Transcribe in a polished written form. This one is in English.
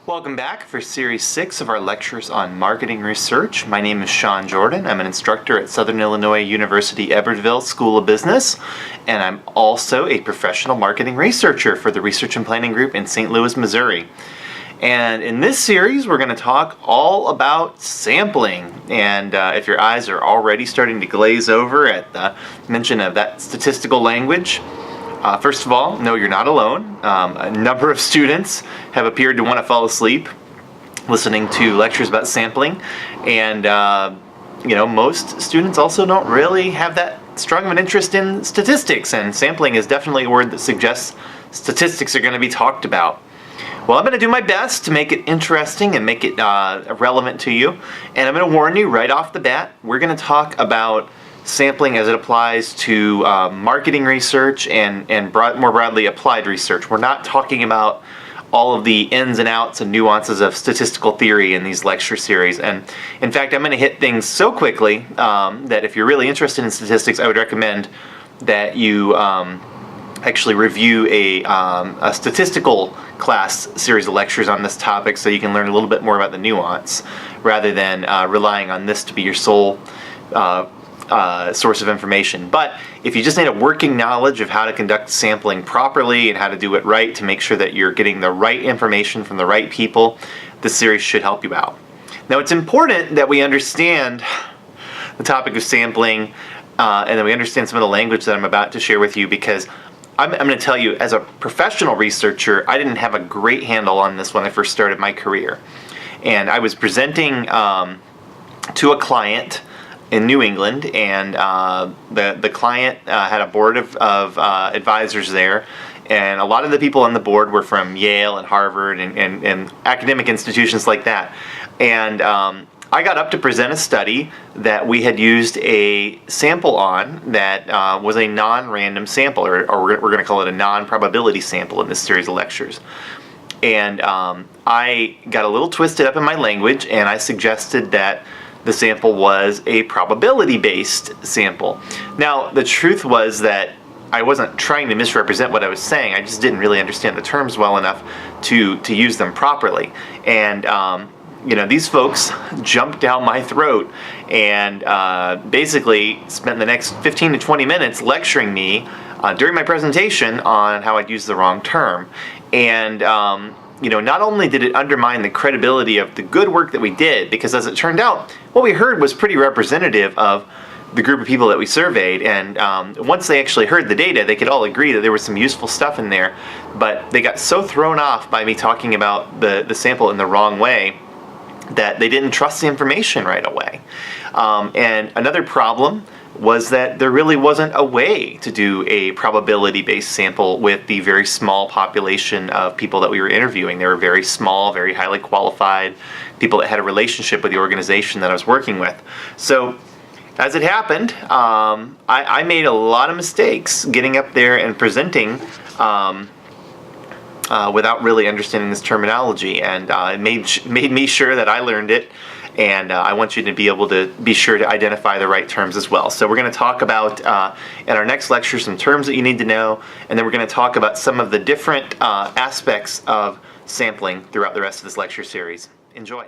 Welcome back for Series 6 of our lectures on marketing research. My name is Sean Jordan. I'm an instructor at Southern Illinois University Edwardsville School of Business, and I'm also a professional marketing researcher for the Research and Planning Group in St. Louis, Missouri. And in this series, we're going to talk all about sampling. And if your eyes are already starting to glaze over at the mention of that statistical language, first of all, no, you're not alone. A number of students have appeared to want to fall asleep listening to lectures about sampling, and most students also don't really have that strong of an interest in statistics, and sampling is definitely a word that suggests statistics are going to be talked about. Well, I'm going to do my best to make it interesting and make it relevant to you, and I'm going to warn you right off the bat, we're going to talk about sampling as it applies to marketing research and more broadly applied research. We're not talking about all of the ins and outs and nuances of statistical theory in these lecture series. And in fact, I'm going to hit things so quickly that if you're really interested in statistics, I would recommend that you actually review a statistical class series of lectures on this topic so you can learn a little bit more about the nuance rather than relying on this to be your sole source of information. But if you just need a working knowledge of how to conduct sampling properly and how to do it right to make sure that you're getting the right information from the right people, this series should help you out. Now, it's important that we understand the topic of sampling and that we understand some of the language that I'm about to share with you, because I'm going to tell you, as a professional researcher, I didn't have a great handle on this when I first started my career. And I was presenting to a client in New England, and the client had a board of advisors there, and a lot of the people on the board were from Yale and Harvard and academic institutions like that. And I got up to present a study that we had used a sample on that was a non-random sample, or we're going to call it a non-probability sample in this series of lectures. And I got a little twisted up in my language, and I suggested that the sample was a probability-based sample. Now, the truth was that I wasn't trying to misrepresent what I was saying. I just didn't really understand the terms well enough to use them properly. And these folks jumped down my throat and basically spent the next 15 to 20 minutes lecturing me during my presentation on how I'd used the wrong term. And not only did it undermine the credibility of the good work that we did, because as it turned out, what we heard was pretty representative of the group of people that we surveyed, and once they actually heard the data, they could all agree that there was some useful stuff in there, but they got so thrown off by me talking about the sample in the wrong way that they didn't trust the information right away. And another problem was that there really wasn't a way to do a probability-based sample with the very small population of people that we were interviewing. They were very small, very highly qualified people that had a relationship with the organization that I was working with. So as it happened, I made a lot of mistakes getting up there and presenting without really understanding this terminology, and it made me sure that I learned it. And I want you to be able to be sure to identify the right terms as well. So we're going to talk about, in our next lecture, some terms that you need to know, and then we're going to talk about some of the different aspects of sampling throughout the rest of this lecture series. Enjoy.